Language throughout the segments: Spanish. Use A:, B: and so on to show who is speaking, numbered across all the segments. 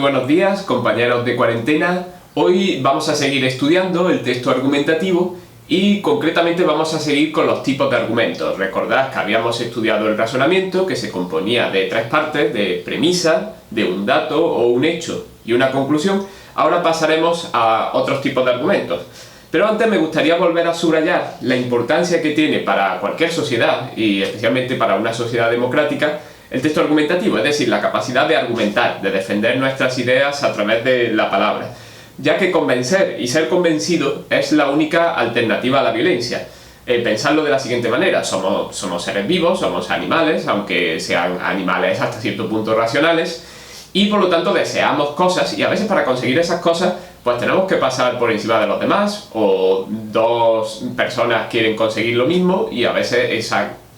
A: buenos días, compañeros de cuarentena. Hoy vamos a seguir estudiando el texto argumentativo y concretamente vamos a seguir con los tipos de argumentos. Recordad que habíamos estudiado el razonamiento, que se componía de tres partes: de premisa, de un dato o un hecho y una conclusión. Ahora pasaremos a otros tipos de argumentos. Pero antes me gustaría volver a subrayar la importancia que tiene para cualquier sociedad, y especialmente para una sociedad democrática, el texto argumentativo, es decir, la capacidad de argumentar, de defender nuestras ideas a través de la palabra, ya que convencer y ser convencido es la única alternativa a la violencia. Pensadlo de la siguiente manera: somos seres vivos, somos animales, aunque sean animales hasta cierto punto racionales, y por lo tanto deseamos cosas, y a veces para conseguir esas cosas pues tenemos que pasar por encima de los demás, o dos personas quieren conseguir lo mismo y a veces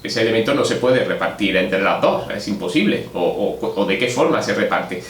A: ese elemento no se puede repartir entre las dos, es imposible, o de qué forma se reparte.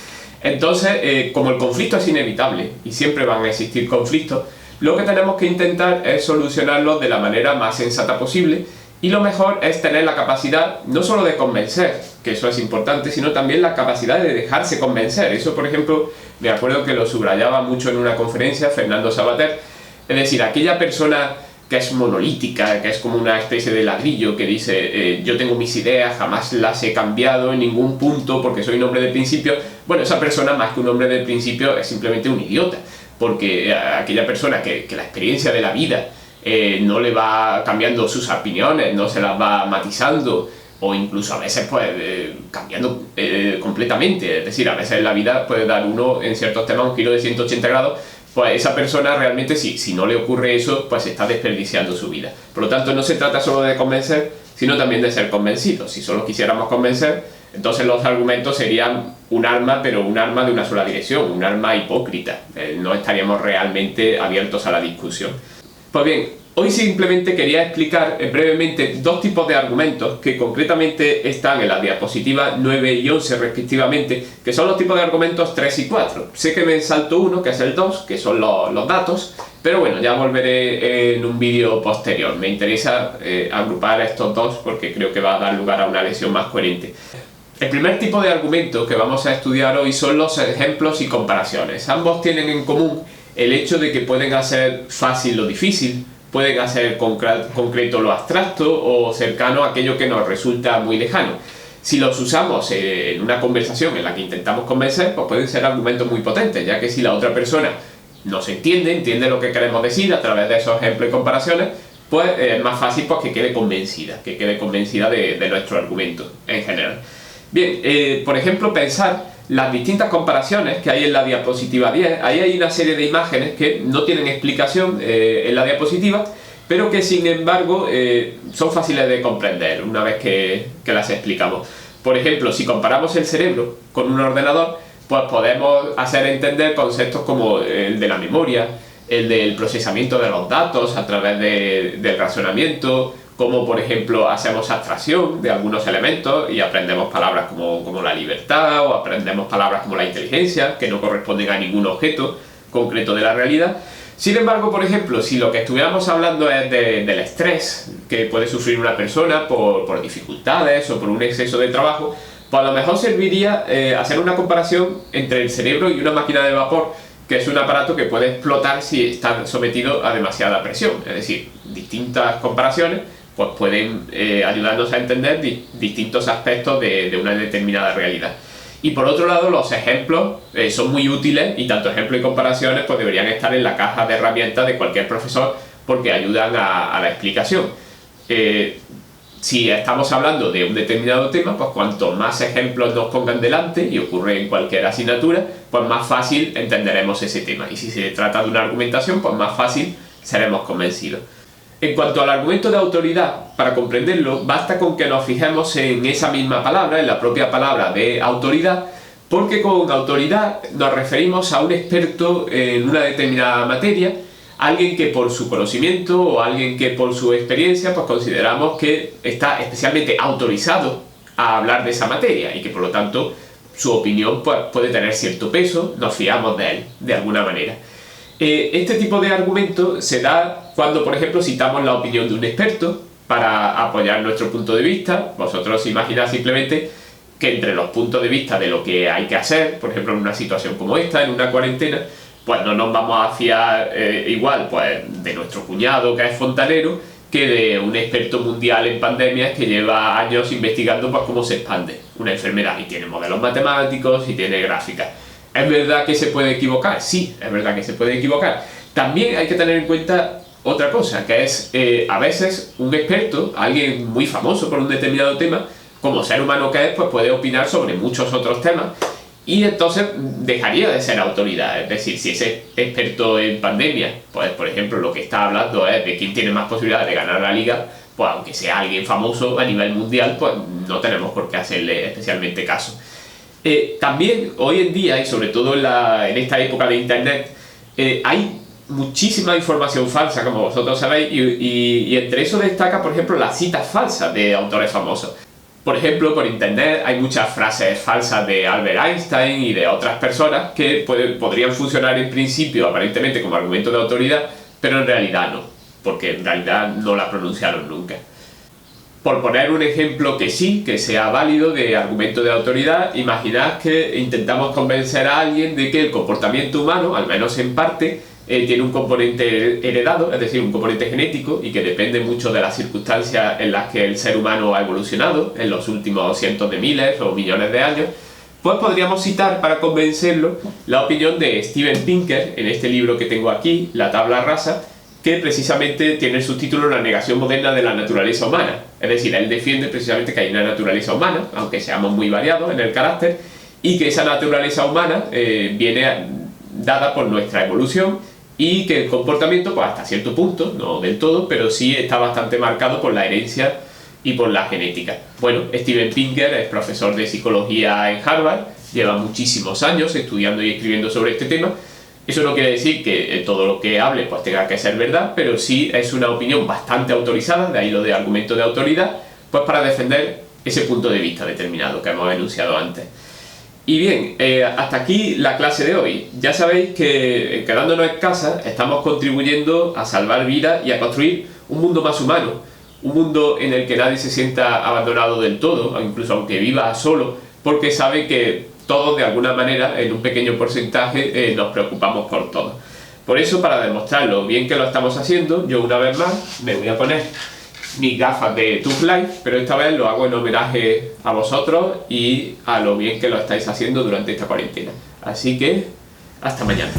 A: Entonces, como el conflicto es inevitable y siempre van a existir conflictos, lo que tenemos que intentar es solucionarlos de la manera más sensata posible, y lo mejor es tener la capacidad no solo de convencer, que eso es importante, sino también la capacidad de dejarse convencer. Eso, por ejemplo, me acuerdo que lo subrayaba mucho en una conferencia Fernando Savater, es decir, aquella persona que es monolítica, que es como una especie de ladrillo, que dice yo tengo mis ideas, jamás las he cambiado en ningún punto porque soy un hombre de principio. Bueno, esa persona, más que un hombre de principio, es simplemente un idiota, porque aquella persona que la experiencia de la vida no le va cambiando sus opiniones, no se las va matizando, o incluso a veces pues cambiando completamente, es decir, a veces la vida puede dar uno en ciertos temas un giro de 180 grados, pues esa persona realmente, si no le ocurre eso, pues está desperdiciando su vida. Por lo tanto, no se trata solo de convencer, sino también de ser convencidos. Si solo quisiéramos convencer, entonces los argumentos serían un arma, pero un arma de una sola dirección, un arma hipócrita. No estaríamos realmente abiertos a la discusión. Pues bien, hoy simplemente quería explicar brevemente dos tipos de argumentos que concretamente están en las diapositivas 9 y 11 respectivamente, que son los tipos de argumentos 3 y 4. Sé que me salto uno, que es el 2, que son los datos, pero bueno, ya volveré en un vídeo posterior. Me interesa agrupar estos dos porque creo que va a dar lugar a una lección más coherente. El primer tipo de argumento que vamos a estudiar hoy son los ejemplos y comparaciones. Ambos tienen en común el hecho de que pueden hacer fácil lo difícil, pueden hacer concreto lo abstracto o cercano a aquello que nos resulta muy lejano. Si los usamos en una conversación en la que intentamos convencer, pues pueden ser argumentos muy potentes, ya que si la otra persona nos entiende lo que queremos decir a través de esos ejemplos y comparaciones, pues es más fácil pues, que quede convencida de nuestro argumento en general. Bien, por ejemplo, pensar las distintas comparaciones que hay en la diapositiva 10. Ahí hay una serie de imágenes que no tienen explicación en la diapositiva, pero que sin embargo son fáciles de comprender una vez que las explicamos. Por ejemplo, si comparamos el cerebro con un ordenador, pues podemos hacer entender conceptos como el de la memoria, el del procesamiento de los datos a través del razonamiento, como por ejemplo hacemos abstracción de algunos elementos y aprendemos palabras como la libertad, o aprendemos palabras como la inteligencia, que no corresponden a ningún objeto concreto de la realidad. Sin embargo, por ejemplo, si lo que estuviéramos hablando es del estrés que puede sufrir una persona por dificultades o por un exceso de trabajo, pues a lo mejor serviría hacer una comparación entre el cerebro y una máquina de vapor, que es un aparato que puede explotar si está sometido a demasiada presión. Es decir, distintas comparaciones pues pueden ayudarnos a entender distintos aspectos de una determinada realidad. Y por otro lado, los ejemplos son muy útiles, y tanto ejemplos y comparaciones pues deberían estar en la caja de herramientas de cualquier profesor porque ayudan a la explicación. Si estamos hablando de un determinado tema, pues cuanto más ejemplos nos pongan delante, y ocurre en cualquier asignatura, pues más fácil entenderemos ese tema. Y si se trata de una argumentación, pues más fácil seremos convencidos. En cuanto al argumento de autoridad, para comprenderlo, basta con que nos fijemos en esa misma palabra, en la propia palabra de autoridad, porque con autoridad nos referimos a un experto en una determinada materia, alguien que por su conocimiento o alguien que por su experiencia pues consideramos que está especialmente autorizado a hablar de esa materia y que por lo tanto su opinión pues, puede tener cierto peso, nos fiamos de él de alguna manera. Este tipo de argumento se da cuando, por ejemplo, citamos la opinión de un experto para apoyar nuestro punto de vista. Vosotros imaginad simplemente que entre los puntos de vista de lo que hay que hacer, por ejemplo en una situación como esta, en una cuarentena, pues no nos vamos a fiar igual pues de nuestro cuñado que es fontanero que de un experto mundial en pandemias que lleva años investigando pues cómo se expande una enfermedad y tiene modelos matemáticos y tiene gráficas. ¿Es verdad que se puede equivocar? Sí, es verdad que se puede equivocar. También hay que tener en cuenta otra cosa, que es a veces un experto, alguien muy famoso por un determinado tema, como ser humano que es, pues puede opinar sobre muchos otros temas y entonces dejaría de ser autoridad. Es decir, si ese experto en pandemia, pues por ejemplo lo que está hablando es de quién tiene más posibilidades de ganar la liga, pues aunque sea alguien famoso a nivel mundial, pues no tenemos por qué hacerle especialmente caso. También hoy en día, y sobre todo en esta época de internet, hay muchísima información falsa, como vosotros sabéis, y entre eso destaca, por ejemplo, las citas falsas de autores famosos. Por ejemplo, por internet hay muchas frases falsas de Albert Einstein y de otras personas que podrían funcionar en principio aparentemente como argumento de autoridad, pero en realidad no, porque en realidad no la pronunciaron nunca. Por poner un ejemplo que sí, que sea válido de argumento de autoridad, imaginad que intentamos convencer a alguien de que el comportamiento humano, al menos en parte, tiene un componente heredado, es decir, un componente genético, y que depende mucho de las circunstancias en las que el ser humano ha evolucionado en los últimos cientos de miles o millones de años. Pues podríamos citar para convencerlo la opinión de Steven Pinker en este libro que tengo aquí, La tabla rasa, que precisamente tiene el subtítulo La negación moderna de la naturaleza humana. Es decir, él defiende precisamente que hay una naturaleza humana, aunque seamos muy variados en el carácter, y que esa naturaleza humana viene dada por nuestra evolución y que el comportamiento, pues hasta cierto punto, no del todo, pero sí está bastante marcado por la herencia y por la genética. Bueno, Steven Pinker es profesor de psicología en Harvard, lleva muchísimos años estudiando y escribiendo sobre este tema. Eso no quiere decir que todo lo que hable pues tenga que ser verdad, pero sí es una opinión bastante autorizada, de ahí lo de argumento de autoridad, pues para defender ese punto de vista determinado que hemos enunciado antes. Y bien, hasta aquí la clase de hoy. Ya sabéis que quedándonos en casa estamos contribuyendo a salvar vidas y a construir un mundo más humano, un mundo en el que nadie se sienta abandonado del todo, incluso aunque viva solo, porque sabe que todos de alguna manera, en un pequeño porcentaje, nos preocupamos por todo. Por eso, para demostrar lo bien que lo estamos haciendo, yo una vez más me voy a poner mis gafas de TUF Life, pero esta vez lo hago en homenaje a vosotros y a lo bien que lo estáis haciendo durante esta cuarentena. Así que, hasta mañana.